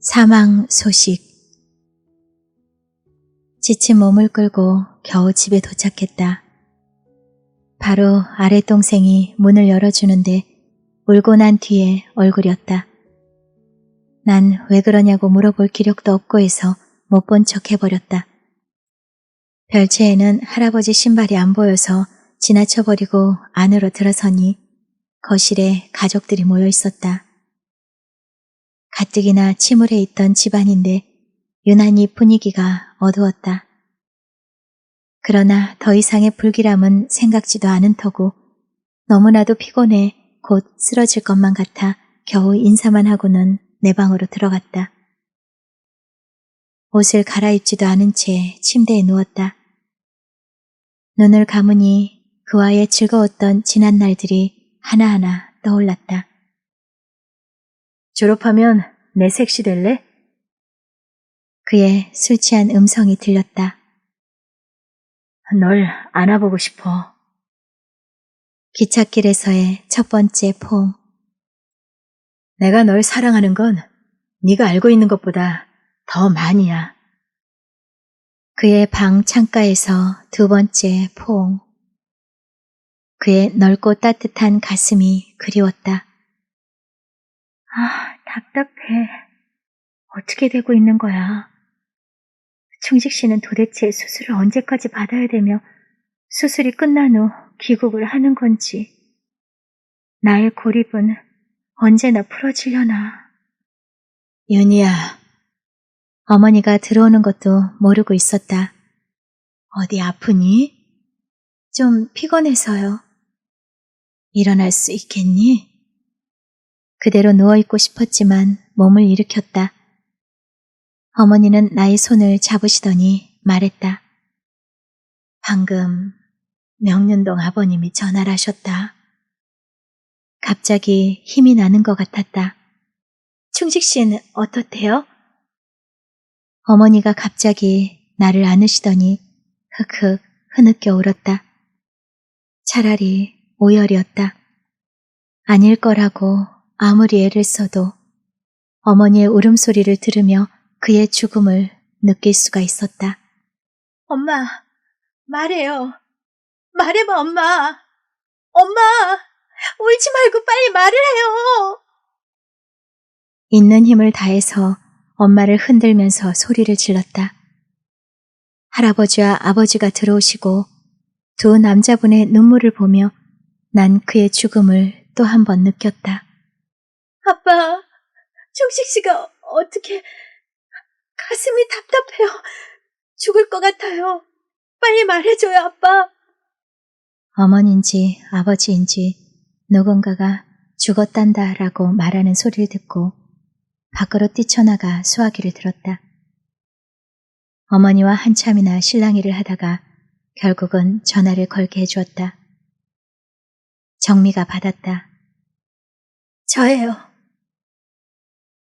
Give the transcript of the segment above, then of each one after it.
사망 소식. 지친 몸을 끌고 겨우 집에 도착했다. 바로 아래 동생이 문을 열어주는데 울고 난 뒤에 얼굴이었다. 난 왜 그러냐고 물어볼 기력도 없고 해서 못 본 척 해버렸다. 별채에는 할아버지 신발이 안 보여서 지나쳐버리고 안으로 들어서니 거실에 가족들이 모여 있었다. 가뜩이나 침울해 있던 집안인데 유난히 분위기가 어두웠다. 그러나 더 이상의 불길함은 생각지도 않은 터고 너무나도 피곤해 곧 쓰러질 것만 같아 겨우 인사만 하고는 내 방으로 들어갔다. 옷을 갈아입지도 않은 채 침대에 누웠다. 눈을 감으니 그와의 즐거웠던 지난 날들이 하나하나 떠올랐다. 졸업하면 내 섹시 될래? 그의 술 취한 음성이 들렸다. 널 안아보고 싶어. 기찻길에서의 첫 번째 포옹. 내가 널 사랑하는 건 네가 알고 있는 것보다 더 많이야. 그의 방 창가에서 두 번째 포옹. 그의 넓고 따뜻한 가슴이 그리웠다. 답답해. 어떻게 되고 있는 거야? 충식 씨는 도대체 수술을 언제까지 받아야 되며 수술이 끝난 후 귀국을 하는 건지, 나의 고립은 언제나 풀어지려나. 윤희야. 어머니가 들어오는 것도 모르고 있었다. 어디 아프니? 좀 피곤해서요. 일어날 수 있겠니? 그대로 누워있고 싶었지만 몸을 일으켰다. 어머니는 나의 손을 잡으시더니 말했다. 방금 명륜동 아버님이 전화를 하셨다. 갑자기 힘이 나는 것 같았다. 충식 씨는 어떻대요? 어머니가 갑자기 나를 안으시더니 흑흑 흐느껴 울었다. 차라리 오열이었다. 아닐 거라고 아무리 애를 써도 어머니의 울음소리를 들으며 그의 죽음을 느낄 수가 있었다. 엄마, 말해요. 말해봐, 엄마. 엄마, 울지 말고 빨리 말을 해요. 있는 힘을 다해서 엄마를 흔들면서 소리를 질렀다. 할아버지와 아버지가 들어오시고 두 남자분의 눈물을 보며 난 그의 죽음을 또 한 번 느꼈다. 아빠, 충식 씨가 어떻게... 가슴이 답답해요. 죽을 것 같아요. 빨리 말해줘요, 아빠. 어머니인지 아버지인지 누군가가 죽었단다라고 말하는 소리를 듣고 밖으로 뛰쳐나가 수화기를 들었다. 어머니와 한참이나 실랑이를 하다가 결국은 전화를 걸게 해주었다. 정미가 받았다. 저예요.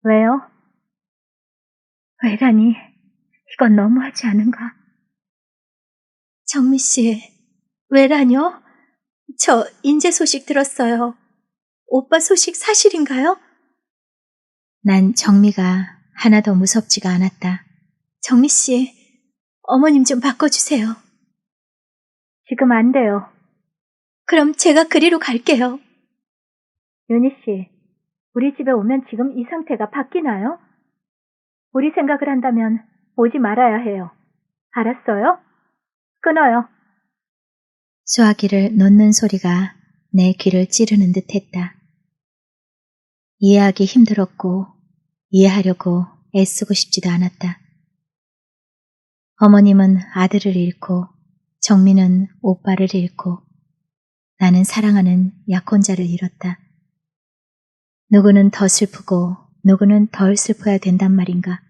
왜요? 왜라니? 이건 너무하지 않은가? 정미 씨, 왜라뇨? 저 인재 소식 들었어요. 오빠 소식 사실인가요? 난 정미가 하나도 무섭지가 않았다. 정미 씨, 어머님 좀 바꿔주세요. 지금 안 돼요. 그럼 제가 그리로 갈게요. 윤희 씨, 우리 집에 오면 지금 이 상태가 바뀌나요? 우리 생각을 한다면 오지 말아야 해요. 알았어요? 끊어요. 수화기를 놓는 소리가 내 귀를 찌르는 듯 했다. 이해하기 힘들었고 이해하려고 애쓰고 싶지도 않았다. 어머님은 아들을 잃고 정민은 오빠를 잃고 나는 사랑하는 약혼자를 잃었다. 누구는 더 슬프고 누구는 덜 슬퍼야 된단 말인가.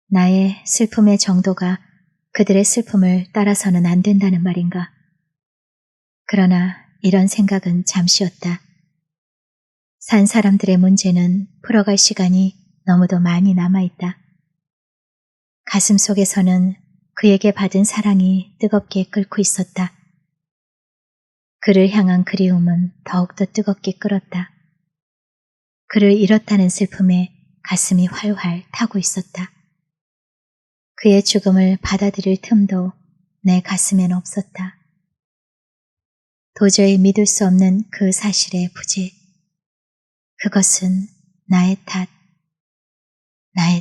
나의 슬픔의 정도가 그들의 슬픔을 따라서는 안 된다는 말인가. 그러나 이런 생각은 잠시였다. 산 사람들의 문제는 풀어갈 시간이 너무도 많이 남아있다. 가슴 속에서는 그에게 받은 사랑이 뜨겁게 끓고 있었다. 그를 향한 그리움은 더욱더 뜨겁게 끓었다. 그를 잃었다는 슬픔에 가슴이 활활 타고 있었다. 그의 죽음을 받아들일 틈도 내 가슴엔 없었다. 도저히 믿을 수 없는 그 사실의 부재. 그것은 나의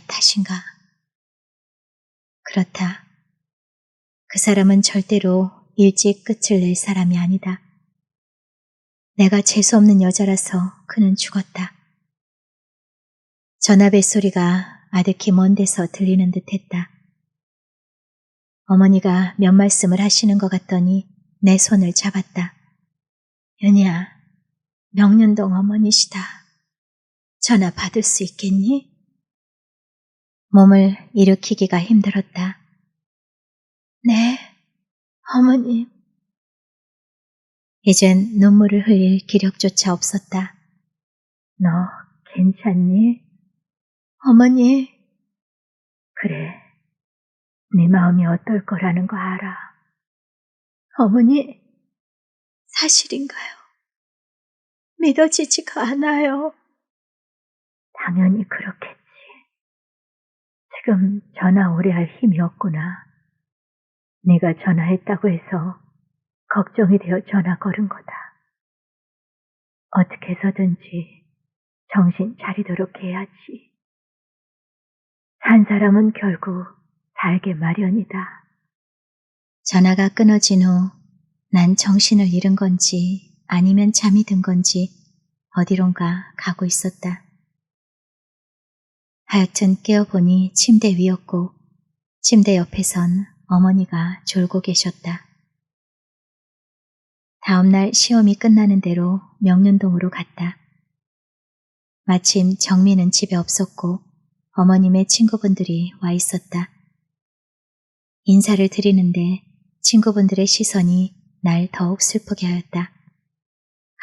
탓인가? 그렇다. 그 사람은 절대로 일찍 끝을 낼 사람이 아니다. 내가 재수없는 여자라서 그는 죽었다. 전화벨 소리가 아득히 먼 데서 들리는 듯 했다. 어머니가 몇 말씀을 하시는 것 같더니 내 손을 잡았다. 윤희야, 명륜동 어머니시다. 전화 받을 수 있겠니? 몸을 일으키기가 힘들었다. 네, 어머님. 이젠 눈물을 흘릴 기력조차 없었다. 너 괜찮니? 어머니. 그래, 네 마음이 어떨 거라는 거 알아. 어머니, 사실인가요? 믿어지지가 않아요. 당연히 그렇겠지. 지금 전화 오래 할 힘이 없구나. 네가 전화했다고 해서 걱정이 되어 전화 걸은 거다. 어떻게 해서든지 정신 차리도록 해야지. 산 사람은 결국 살게 마련이다. 전화가 끊어진 후 난 정신을 잃은 건지 아니면 잠이 든 건지 어디론가 가고 있었다. 하여튼 깨어보니 침대 위였고 침대 옆에선 어머니가 졸고 계셨다. 다음날 시험이 끝나는 대로 명륜동으로 갔다. 마침 정민은 집에 없었고 어머님의 친구분들이 와 있었다. 인사를 드리는데 친구분들의 시선이 날 더욱 슬프게 하였다.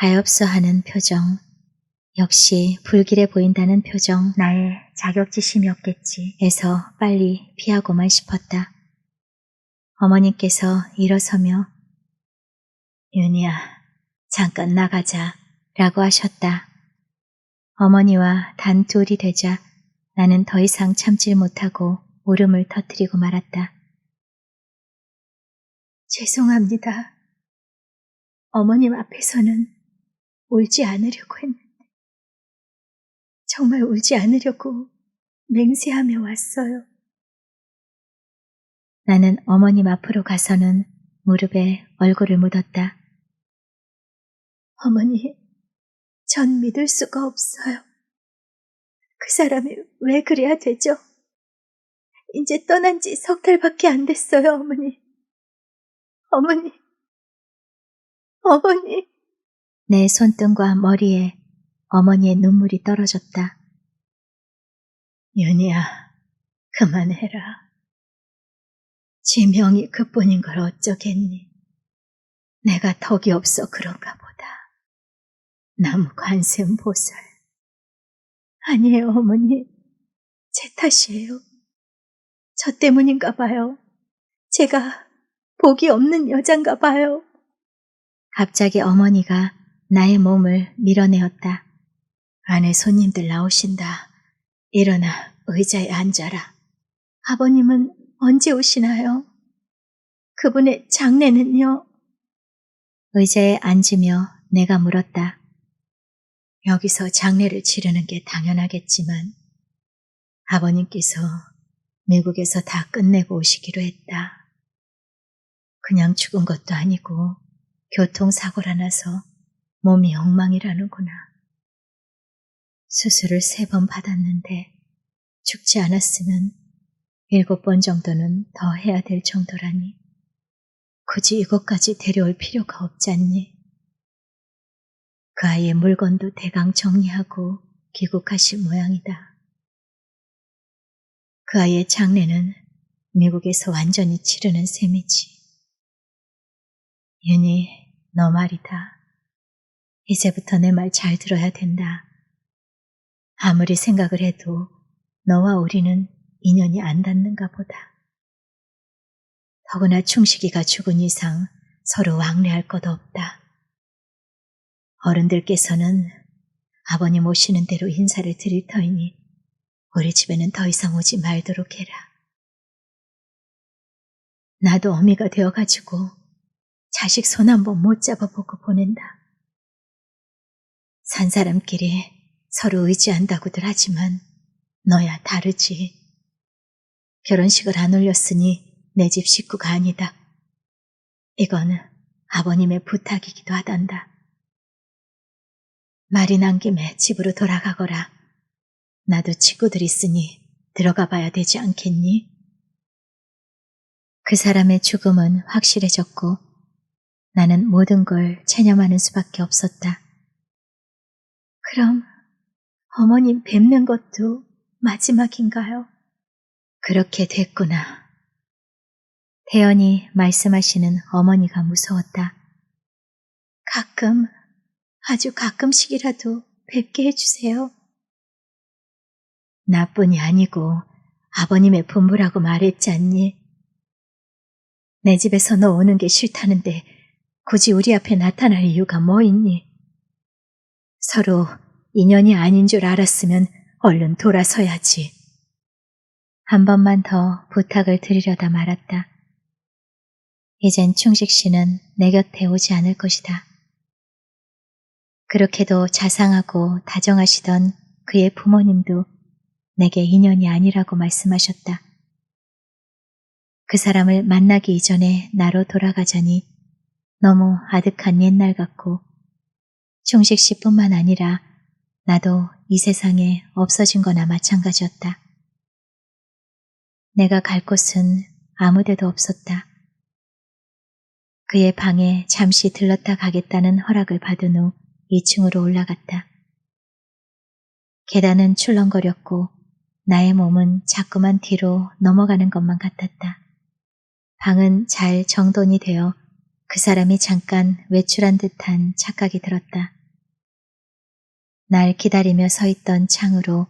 가엾어하는 표정, 역시 불길해 보인다는 표정, 나의 자격지심이었겠지 해서 빨리 피하고만 싶었다. 어머님께서 일어서며 윤희야, 잠깐 나가자 라고 하셨다. 어머니와 단둘이 되자 나는 더 이상 참질 못하고 울음을 터뜨리고 말았다. 죄송합니다. 어머님 앞에서는 울지 않으려고 했는데 정말 울지 않으려고 맹세하며 왔어요. 나는 어머님 앞으로 가서는 무릎에 얼굴을 묻었다. 어머니, 전 믿을 수가 없어요. 그 사람이 왜 그래야 되죠? 이제 떠난 지 3달밖에 안 됐어요, 어머니. 어머니. 내 손등과 머리에 어머니의 눈물이 떨어졌다. 윤희야, 그만해라. 지명이 그뿐인 걸 어쩌겠니? 내가 덕이 없어 그런가 보다. 나무 관세음 보살. 아니에요, 어머니. 제 탓이에요. 저 때문인가 봐요. 제가 복이 없는 여잔가 봐요. 갑자기 어머니가 나의 몸을 밀어내었다. 안에 손님들 나오신다. 일어나 의자에 앉아라. 아버님은 언제 오시나요? 그분의 장례는요? 의자에 앉으며 내가 물었다. 여기서 장례를 치르는 게 당연하겠지만 아버님께서 미국에서 다 끝내고 오시기로 했다. 그냥 죽은 것도 아니고 교통사고라 나서 몸이 엉망이라는구나. 수술을 3번 받았는데 죽지 않았으면 7번 정도는 더 해야 될 정도라니 굳이 이것까지 데려올 필요가 없지 않니? 그 아이의 물건도 대강 정리하고 귀국하실 모양이다. 그 아이의 장례는 미국에서 완전히 치르는 셈이지. 윤희, 너 말이다. 이제부터 내 말 잘 들어야 된다. 아무리 생각을 해도 너와 우리는 인연이 안 닿는가 보다. 더구나 충식이가 죽은 이상 서로 왕래할 것 없다. 어른들께서는 아버님 오시는 대로 인사를 드릴 터이니 우리 집에는 더 이상 오지 말도록 해라. 나도 어미가 되어가지고 자식 손 한번 못 잡아보고 보낸다. 산 사람끼리 서로 의지한다고들 하지만 너야 다르지. 결혼식을 안 올렸으니 내 집 식구가 아니다. 이거는 아버님의 부탁이기도 하단다. 말이 난 김에 집으로 돌아가거라. 나도 친구들 있으니 들어가 봐야 되지 않겠니? 그 사람의 죽음은 확실해졌고 나는 모든 걸 체념하는 수밖에 없었다. 그럼 어머님 뵙는 것도 마지막인가요? 그렇게 됐구나. 태연이 말씀하시는 어머니가 무서웠다. 가끔, 아주 가끔씩이라도 뵙게 해주세요. 나뿐이 아니고 아버님의 분부라고 말했지 않니? 내 집에서 너 오는 게 싫다는데 굳이 우리 앞에 나타날 이유가 뭐 있니? 서로 인연이 아닌 줄 알았으면 얼른 돌아서야지. 한 번만 더 부탁을 드리려다 말았다. 이젠 충식 씨는 내 곁에 오지 않을 것이다. 그렇게도 자상하고 다정하시던 그의 부모님도 내게 인연이 아니라고 말씀하셨다. 그 사람을 만나기 이전에 나로 돌아가자니 너무 아득한 옛날 같고 충식 씨뿐만 아니라 나도 이 세상에 없어진 거나 마찬가지였다. 내가 갈 곳은 아무 데도 없었다. 그의 방에 잠시 들렀다 가겠다는 허락을 받은 후 2층으로 올라갔다. 계단은 출렁거렸고 나의 몸은 자꾸만 뒤로 넘어가는 것만 같았다. 방은 잘 정돈이 되어 그 사람이 잠깐 외출한 듯한 착각이 들었다. 날 기다리며 서 있던 창으로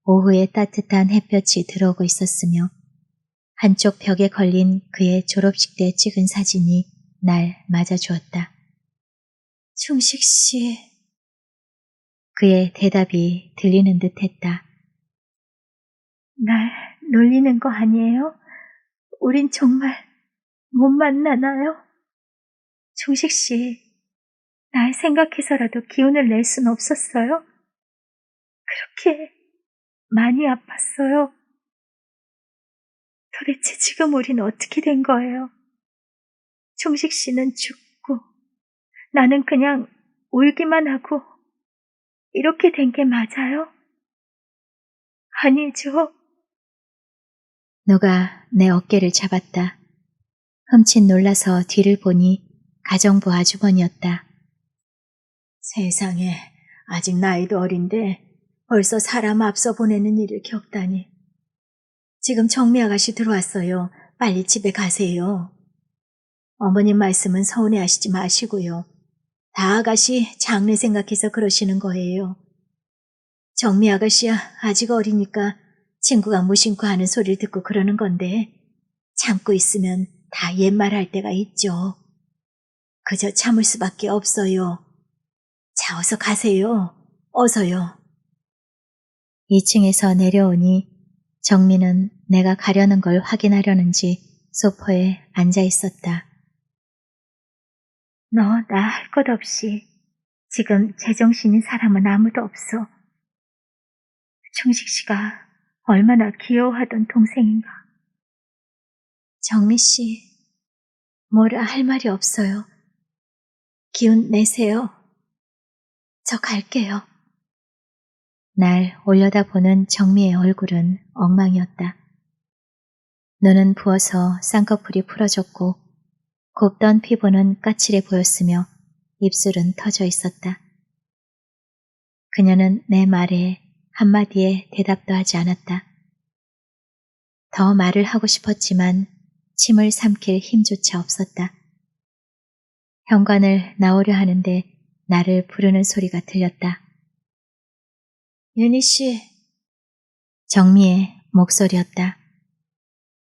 오후의 따뜻한 햇볕이 들어오고 있었으며 한쪽 벽에 걸린 그의 졸업식 때 찍은 사진이 날 맞아주었다. 충식 씨. 그의 대답이 들리는 듯 했다. 날 놀리는 거 아니에요? 우린 정말 못 만나나요? 충식 씨, 날 생각해서라도 기운을 낼 순 없었어요? 그렇게 많이 아팠어요. 도대체 지금 우린 어떻게 된 거예요? 충식 씨는 죽고 나는 그냥 울기만 하고 이렇게 된 게 맞아요? 아니죠. 누가 내 어깨를 잡았다. 흠칫 놀라서 뒤를 보니 가정부 아주머니였다. 세상에, 아직 나이도 어린데 벌써 사람 앞서 보내는 일을 겪다니. 지금 정미 아가씨 들어왔어요. 빨리 집에 가세요. 어머님 말씀은 서운해하시지 마시고요. 다 아가씨 장래 생각해서 그러시는 거예요. 정미 아가씨야 아직 어리니까 친구가 무심코 하는 소리를 듣고 그러는 건데 참고 있으면 다 옛말할 때가 있죠. 그저 참을 수밖에 없어요. 자, 어서 가세요. 어서요. 2층에서 내려오니 정민은 내가 가려는 걸 확인하려는지 소파에 앉아 있었다. 너 나 할 것 없이 지금 제정신인 사람은 아무도 없어. 충식 씨가 얼마나 귀여워하던 동생인가. 정미 씨, 뭐라 할 말이 없어요. 기운 내세요. 저 갈게요. 날 올려다보는 정미의 얼굴은 엉망이었다. 눈은 부어서 쌍꺼풀이 풀어졌고 곱던 피부는 까칠해 보였으며 입술은 터져 있었다. 그녀는 내 말에 한마디에 대답도 하지 않았다. 더 말을 하고 싶었지만 침을 삼킬 힘조차 없었다. 현관을 나오려 하는데 나를 부르는 소리가 들렸다. 윤희 씨. 정미의 목소리였다.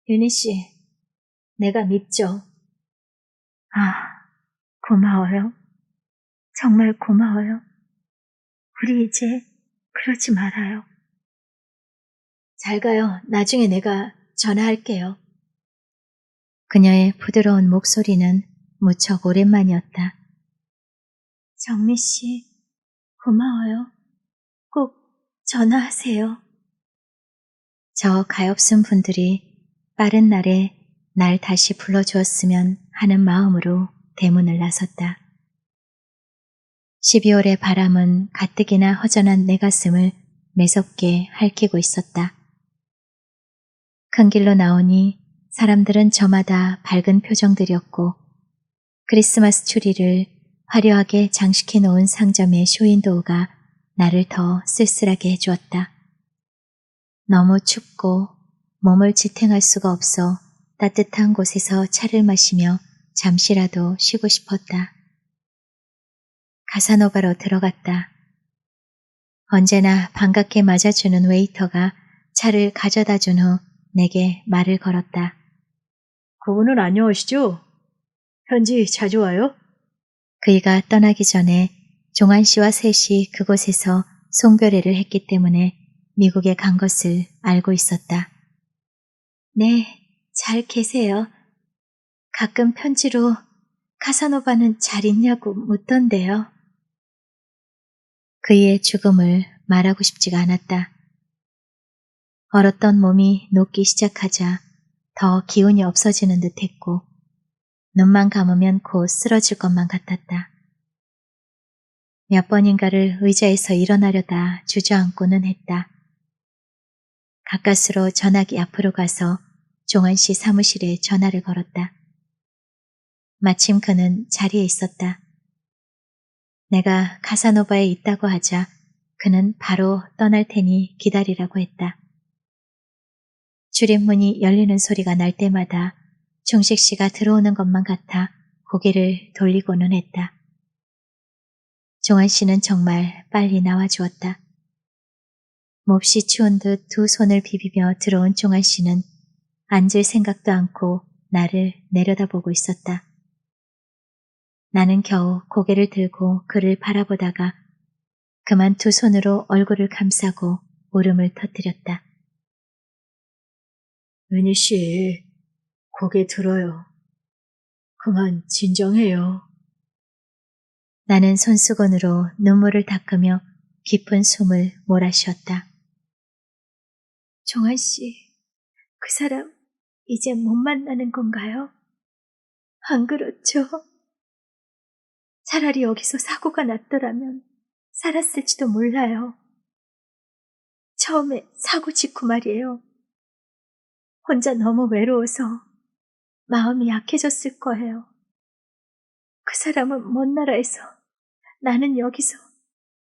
윤희 씨, 내가 밉죠? 아, 고마워요. 정말 고마워요. 우리 이제 그러지 말아요. 잘 가요. 나중에 내가 전화할게요. 그녀의 부드러운 목소리는 무척 오랜만이었다. 정미 씨, 고마워요. 꼭 전화하세요. 저 가엾은 분들이 빠른 날에 날 다시 불러주었으면 하는 마음으로 대문을 나섰다. 12월의 바람은 가뜩이나 허전한 내 가슴을 매섭게 핥히고 있었다. 큰 길로 나오니 사람들은 저마다 밝은 표정들이었고 크리스마스 추리를 화려하게 장식해 놓은 상점의 쇼윈도우가 나를 더 쓸쓸하게 해주었다. 너무 춥고 몸을 지탱할 수가 없어 따뜻한 곳에서 차를 마시며 잠시라도 쉬고 싶었다. 가사노바로 들어갔다. 언제나 반갑게 맞아주는 웨이터가 차를 가져다 준 후 내게 말을 걸었다. 그분은 안녕하시죠? 현지 자주 와요? 그이가 떠나기 전에 종한 씨와 셋이 그곳에서 송별회를 했기 때문에 미국에 간 것을 알고 있었다. 네, 잘 계세요. 가끔 편지로 카사노바는 잘 있냐고 묻던데요. 그의 죽음을 말하고 싶지가 않았다. 얼었던 몸이 녹기 시작하자 더 기운이 없어지는 듯 했고 눈만 감으면 곧 쓰러질 것만 같았다. 몇 번인가를 의자에서 일어나려다 주저앉고는 했다. 가까스로 전화기 앞으로 가서 종한 씨 사무실에 전화를 걸었다. 마침 그는 자리에 있었다. 내가 카사노바에 있다고 하자 그는 바로 떠날 테니 기다리라고 했다. 출입문이 열리는 소리가 날 때마다 종식 씨가 들어오는 것만 같아 고개를 돌리고는 했다. 종한 씨는 정말 빨리 나와주었다. 몹시 추운 듯 두 손을 비비며 들어온 종한 씨는 앉을 생각도 않고 나를 내려다보고 있었다. 나는 겨우 고개를 들고 그를 바라보다가 그만 두 손으로 얼굴을 감싸고 울음을 터뜨렸다. 은희 씨, 고개 들어요. 그만 진정해요. 나는 손수건으로 눈물을 닦으며 깊은 숨을 몰아쉬었다. 종한 씨, 그 사람 이제 못 만나는 건가요? 안 그렇죠? 차라리 여기서 사고가 났더라면 살았을지도 몰라요. 처음에 사고 직후 말이에요. 혼자 너무 외로워서 마음이 약해졌을 거예요. 그 사람은 먼 나라에서 나는 여기서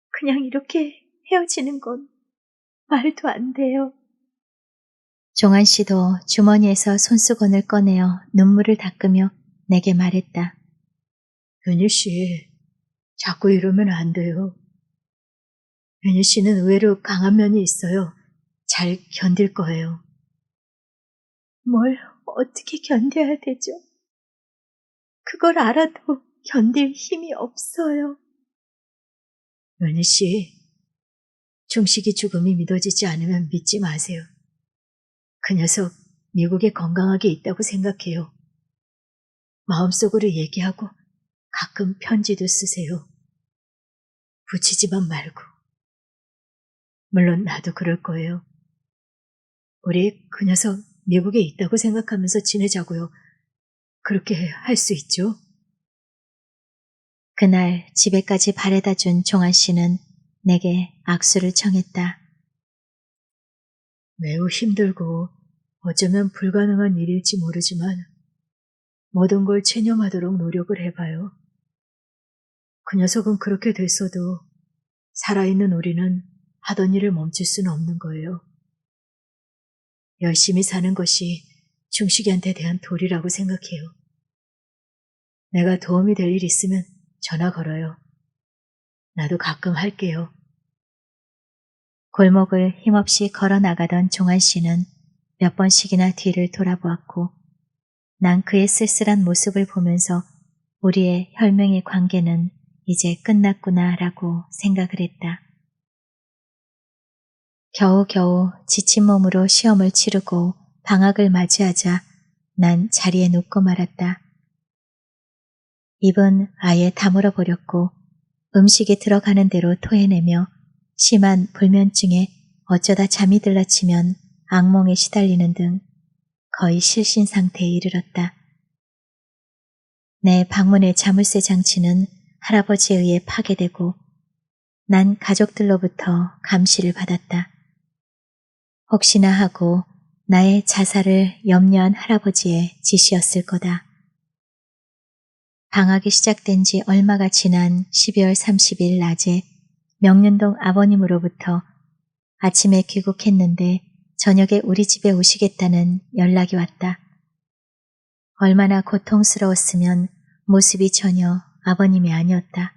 그냥 이렇게 헤어지는 건 말도 안 돼요. 종한 씨도 주머니에서 손수건을 꺼내어 눈물을 닦으며 내게 말했다. 은희 씨, 자꾸 이러면 안 돼요. 은희 씨는 의외로 강한 면이 있어요. 잘 견딜 거예요. 뭘 어떻게 견뎌야 되죠? 그걸 알아도 견딜 힘이 없어요. 은희 씨, 중식이 죽음이 믿어지지 않으면 믿지 마세요. 그 녀석 미국에 건강하게 있다고 생각해요. 마음속으로 얘기하고 가끔 편지도 쓰세요. 붙이지만 말고. 물론 나도 그럴 거예요. 우리 그 녀석 미국에 있다고 생각하면서 지내자고요. 그렇게 할 수 있죠? 그날 집에까지 바래다 준 종한 씨는 내게 악수를 청했다. 매우 힘들고 어쩌면 불가능한 일일지 모르지만 모든 걸 체념하도록 노력을 해봐요. 그 녀석은 그렇게 됐어도 살아있는 우리는 하던 일을 멈출 수는 없는 거예요. 열심히 사는 것이 중식이한테 대한 도리라고 생각해요. 내가 도움이 될 일 있으면 전화 걸어요. 나도 가끔 할게요. 골목을 힘없이 걸어 나가던 종한 씨는 몇 번씩이나 뒤를 돌아보았고 난 그의 쓸쓸한 모습을 보면서 우리의 혈맹의 관계는 이제 끝났구나라고 생각을 했다. 겨우겨우 지친 몸으로 시험을 치르고 방학을 맞이하자 난 자리에 눕고 말았다. 입은 아예 다물어 버렸고 음식이 들어가는 대로 토해내며 심한 불면증에 어쩌다 잠이 들라치면 악몽에 시달리는 등 거의 실신 상태에 이르렀다. 내 방문의 자물쇠 장치는 할아버지에 의해 파괴되고 난 가족들로부터 감시를 받았다. 혹시나 하고 나의 자살을 염려한 할아버지의 지시였을 거다. 방학이 시작된 지 얼마가 지난 12월 30일 낮에 명륜동 아버님으로부터 아침에 귀국했는데 저녁에 우리 집에 오시겠다는 연락이 왔다. 얼마나 고통스러웠으면 모습이 전혀 아버님이 아니었다.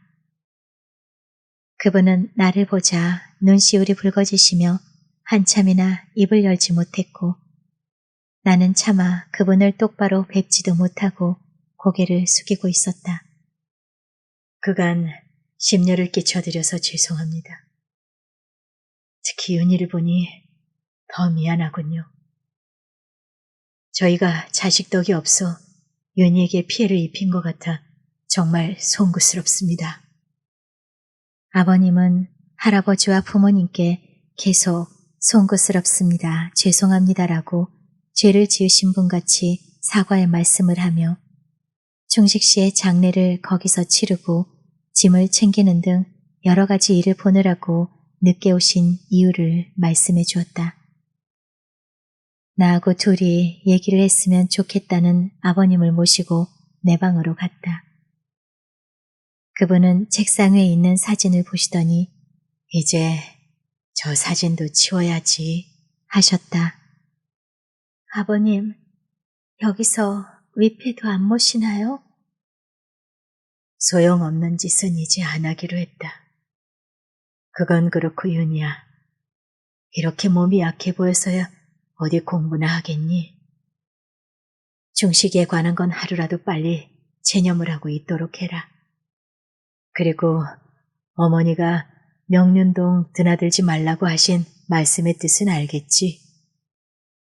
그분은 나를 보자 눈시울이 붉어지시며 한참이나 입을 열지 못했고 나는 차마 그분을 똑바로 뵙지도 못하고 고개를 숙이고 있었다. 그간 심려를 끼쳐드려서 죄송합니다. 특히 윤희를 보니 더 미안하군요. 저희가 자식 덕이 없어 윤희에게 피해를 입힌 것 같아 정말 송구스럽습니다. 아버님은 할아버지와 부모님께 계속 송구스럽습니다, 죄송합니다라고 죄를 지으신 분같이 사과의 말씀을 하며 충식 씨의 장례를 거기서 치르고 짐을 챙기는 등 여러 가지 일을 보느라고 늦게 오신 이유를 말씀해 주었다. 나하고 둘이 얘기를 했으면 좋겠다는 아버님을 모시고 내 방으로 갔다. 그분은 책상 위에 있는 사진을 보시더니 이제 저 사진도 치워야지 하셨다. 아버님, 여기서 위패도 안 모시나요? 소용없는 짓은 이제 안 하기로 했다. 그건 그렇고 윤희야. 이렇게 몸이 약해 보여서야 어디 공부나 하겠니? 중식에 관한 건 하루라도 빨리 체념을 하고 있도록 해라. 그리고 어머니가 명륜동 드나들지 말라고 하신 말씀의 뜻은 알겠지?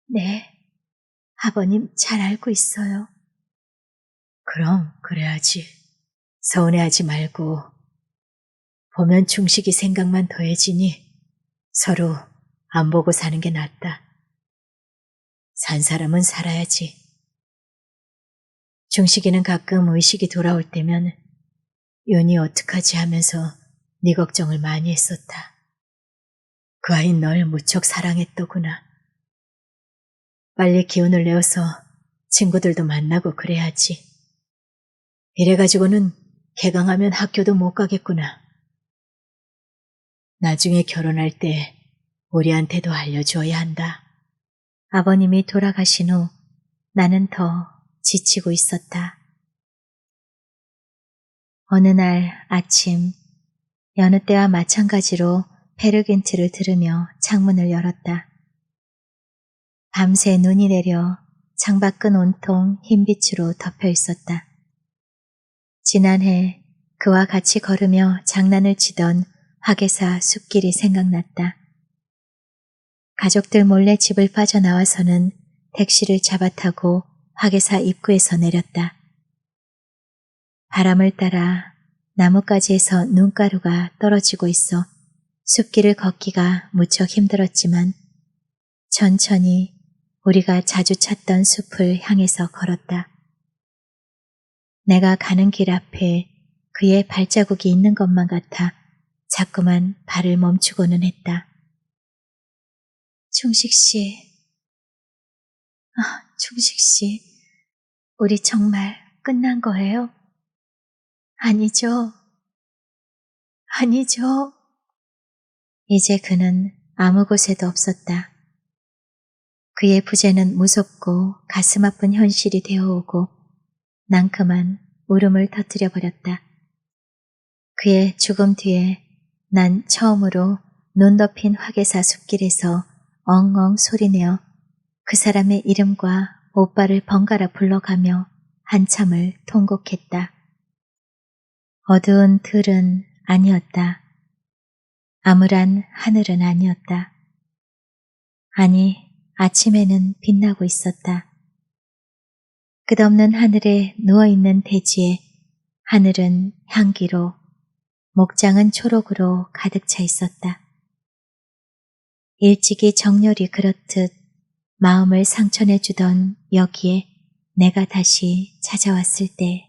네, 아버님 잘 알고 있어요. 그럼 그래야지. 서운해하지 말고 보면 중식이 생각만 더해지니 서로 안 보고 사는 게 낫다. 산 사람은 살아야지. 중식이는 가끔 의식이 돌아올 때면 윤희 어떡하지 하면서 네 걱정을 많이 했었다. 그 아이 널 무척 사랑했더구나. 빨리 기운을 내어서 친구들도 만나고 그래야지. 이래가지고는 개강하면 학교도 못 가겠구나. 나중에 결혼할 때 우리한테도 알려줘야 한다. 아버님이 돌아가신 후 나는 더 지치고 있었다. 어느 날 아침, 여느 때와 마찬가지로 페르긴트를 들으며 창문을 열었다. 밤새 눈이 내려 창밖은 온통 흰빛으로 덮여 있었다. 지난해 그와 같이 걸으며 장난을 치던 화계사 숲길이 생각났다. 가족들 몰래 집을 빠져나와서는 택시를 잡아 타고 화계사 입구에서 내렸다. 바람을 따라 나뭇가지에서 눈가루가 떨어지고 있어 숲길을 걷기가 무척 힘들었지만 천천히 우리가 자주 찾던 숲을 향해서 걸었다. 내가 가는 길 앞에 그의 발자국이 있는 것만 같아 자꾸만 발을 멈추고는 했다. 충식씨, 충식씨, 우리 정말 끝난 거예요? 아니죠. 아니죠. 이제 그는 아무 곳에도 없었다. 그의 부재는 무섭고 가슴 아픈 현실이 되어오고 난 그만 울음을 터뜨려 버렸다. 그의 죽음 뒤에 난 처음으로 눈 덮인 화계사 숲길에서 엉엉 소리내어 그 사람의 이름과 오빠를 번갈아 불러가며 한참을 통곡했다. 어두운 들은 아니었다. 암울한 하늘은 아니었다. 아니, 아침에는 빛나고 있었다. 끝없는 하늘에 누워있는 대지에 하늘은 향기로, 목장은 초록으로 가득 차 있었다. 일찍이 정열이 그렇듯 마음을 상처내주던 여기에 내가 다시 찾아왔을 때,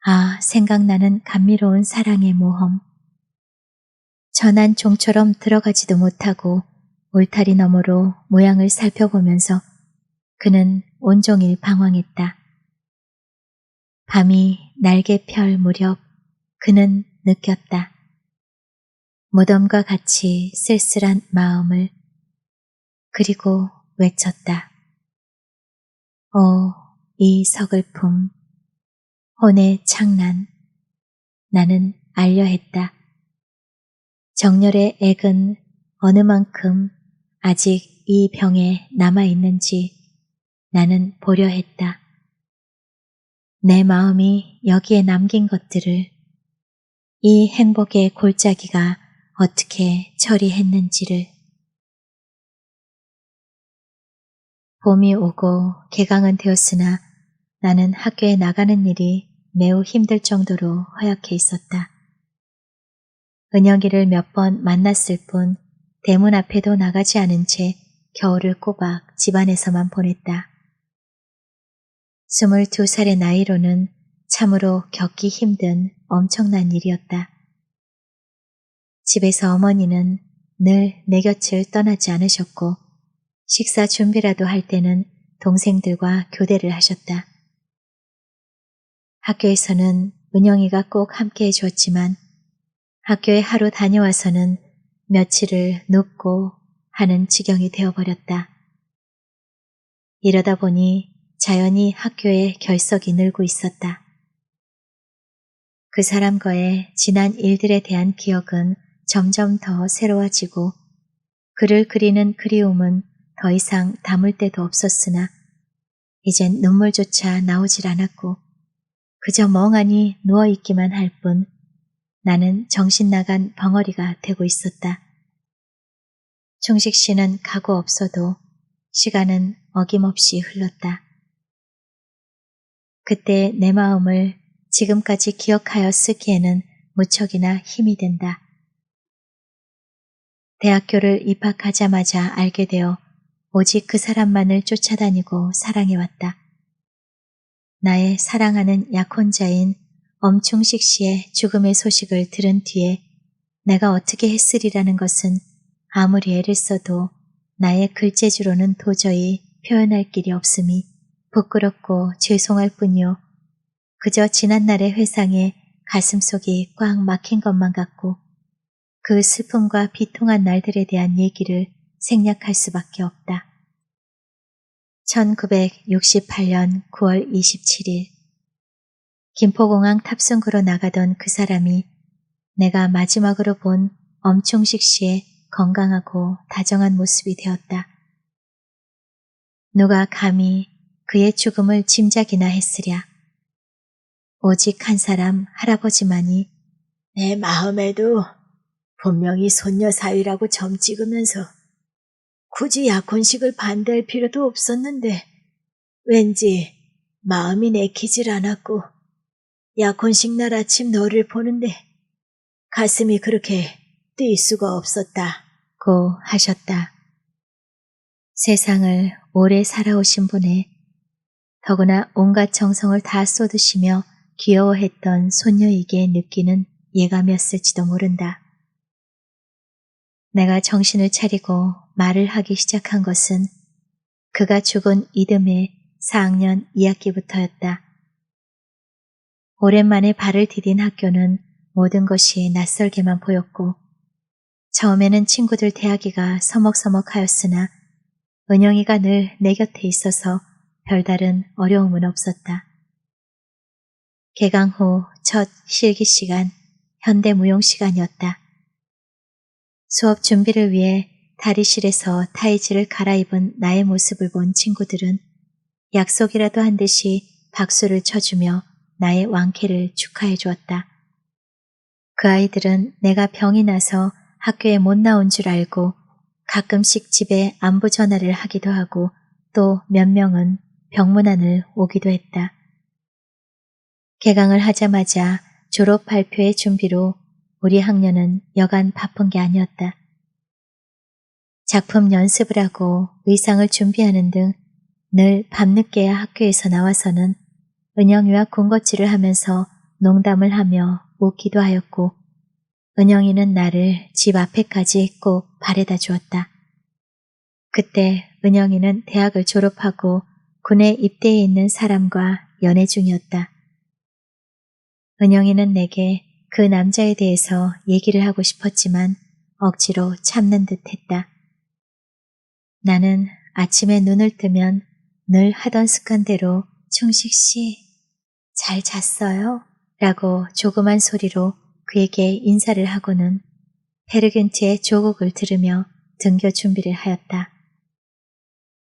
아, 생각나는 감미로운 사랑의 모험. 전한 종처럼 들어가지도 못하고 울타리 너머로 모양을 살펴보면서 그는 온종일 방황했다. 밤이 날개 펼 무렵 그는 느꼈다. 무덤과 같이 쓸쓸한 마음을. 그리고 외쳤다. 오, 이 서글픔, 혼의 창난. 나는 알려 했다. 정열의 액은 어느 만큼 아직 이 병에 남아있는지 나는 보려 했다. 내 마음이 여기에 남긴 것들을, 이 행복의 골짜기가 어떻게 처리했는지를. 봄이 오고 개강은 되었으나 나는 학교에 나가는 일이 매우 힘들 정도로 허약해 있었다. 은혁이를 몇 번 만났을 뿐 대문 앞에도 나가지 않은 채 겨울을 꼬박 집안에서만 보냈다. 22살의 나이로는 참으로 겪기 힘든 엄청난 일이었다. 집에서 어머니는 늘 내 곁을 떠나지 않으셨고 식사 준비라도 할 때는 동생들과 교대를 하셨다. 학교에서는 은영이가 꼭 함께 해주었지만 학교에 하루 다녀와서는 며칠을 눕고 하는 지경이 되어버렸다. 이러다 보니 자연히 학교의 결석이 늘고 있었다. 그 사람과의 지난 일들에 대한 기억은 점점 더 새로워지고 그를 그리는 그리움은 더 이상 담을 데도 없었으나 이젠 눈물조차 나오질 않았고 그저 멍하니 누워있기만 할 뿐 나는 정신 나간 벙어리가 되고 있었다. 충식 씨는 가고 없어도 시간은 어김없이 흘렀다. 그때 내 마음을 지금까지 기억하여 쓰기에는 무척이나 힘이 된다. 대학교를 입학하자마자 알게 되어 오직 그 사람만을 쫓아다니고 사랑해왔다. 나의 사랑하는 약혼자인 엄충식 씨의 죽음의 소식을 들은 뒤에 내가 어떻게 했으리라는 것은 아무리 애를 써도 나의 글재주로는 도저히 표현할 길이 없음이 부끄럽고 죄송할 뿐이요. 그저 지난날의 회상에 가슴속이 꽉 막힌 것만 같고 그 슬픔과 비통한 날들에 대한 얘기를 생략할 수밖에 없다. 1968년 9월 27일 김포공항 탑승구로 나가던 그 사람이 내가 마지막으로 본 엄충식 씨의 건강하고 다정한 모습이 되었다. 누가 감히 그의 죽음을 짐작이나 했으랴. 오직 한 사람 할아버지만이 내 마음에도 분명히 손녀 사위라고 점 찍으면서 굳이 약혼식을 반대할 필요도 없었는데 왠지 마음이 내키질 않았고 약혼식 날 아침 너를 보는데 가슴이 그렇게 뛸 수가 없었다. 고 하셨다. 세상을 오래 살아오신 분의 더구나 온갖 정성을 다 쏟으시며 귀여워했던 손녀에게 느끼는 예감이었을지도 모른다. 내가 정신을 차리고 말을 하기 시작한 것은 그가 죽은 이듬해 4학년 2학기부터였다. 오랜만에 발을 디딘 학교는 모든 것이 낯설게만 보였고 처음에는 친구들 대하기가 서먹서먹하였으나 은영이가 늘 내 곁에 있어서 별다른 어려움은 없었다. 개강 후 첫 실기 시간, 현대무용 시간이었다. 수업 준비를 위해 탈의실에서 타이즈를 갈아입은 나의 모습을 본 친구들은 약속이라도 한 듯이 박수를 쳐주며 나의 완쾌를 축하해 주었다. 그 아이들은 내가 병이 나서 학교에 못 나온 줄 알고 가끔씩 집에 안부 전화를 하기도 하고 또 몇 명은 병문안을 오기도 했다. 개강을 하자마자 졸업 발표의 준비로 우리 학년은 여간 바쁜 게 아니었다. 작품 연습을 하고 의상을 준비하는 등 늘 밤늦게야 학교에서 나와서는 은영이와 군것질을 하면서 농담을 하며 웃기도 하였고 은영이는 나를 집 앞에까지 꼭 바래다 주었다. 그때 은영이는 대학을 졸업하고 군에 입대해 있는 사람과 연애 중이었다. 은영이는 내게 그 남자에 대해서 얘기를 하고 싶었지만 억지로 참는 듯 했다. 나는 아침에 눈을 뜨면 늘 하던 습관대로 충식 씨, 잘 잤어요? 라고 조그만 소리로 그에게 인사를 하고는 페르겐트의 조곡을 들으며 등교 준비를 하였다.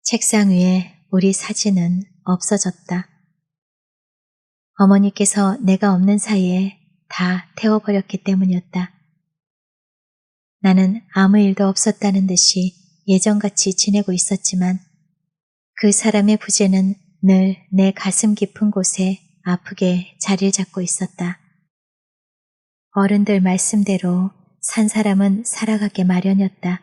책상 위에 우리 사진은 없어졌다. 어머니께서 내가 없는 사이에 다 태워버렸기 때문이었다. 나는 아무 일도 없었다는 듯이 예전같이 지내고 있었지만 그 사람의 부재는 늘 내 가슴 깊은 곳에 아프게 자리를 잡고 있었다. 어른들 말씀대로 산 사람은 살아가게 마련이었다.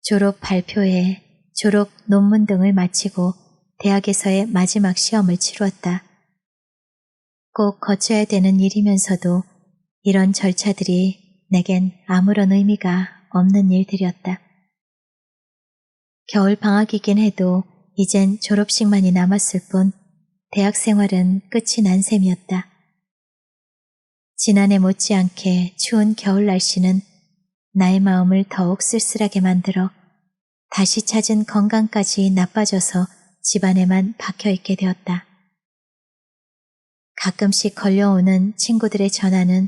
졸업 발표회, 졸업 논문 등을 마치고 대학에서의 마지막 시험을 치루었다. 꼭 거쳐야 되는 일이면서도 이런 절차들이 내겐 아무런 의미가 없는 일들이었다. 겨울 방학이긴 해도 이젠 졸업식만이 남았을 뿐 대학 생활은 끝이 난 셈이었다. 지난해 못지않게 추운 겨울 날씨는 나의 마음을 더욱 쓸쓸하게 만들어 다시 찾은 건강까지 나빠져서 집안에만 박혀있게 되었다. 가끔씩 걸려오는 친구들의 전화는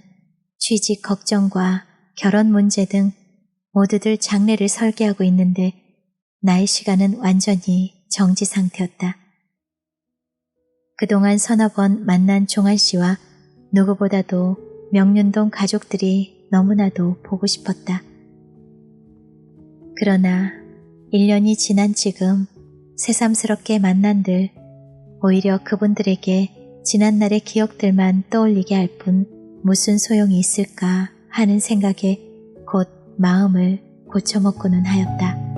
취직 걱정과 결혼 문제 등 모두들 장례를 설계하고 있는데 나의 시간은 완전히 정지 상태였다. 그동안 서너 번 만난 종한 씨와 누구보다도 명륜동 가족들이 너무나도 보고 싶었다. 그러나 1년이 지난 지금 새삼스럽게 만난들 오히려 그분들에게 지난날의 기억들만 떠올리게 할 뿐 무슨 소용이 있을까 하는 생각에 곧 마음을 고쳐먹고는 하였다.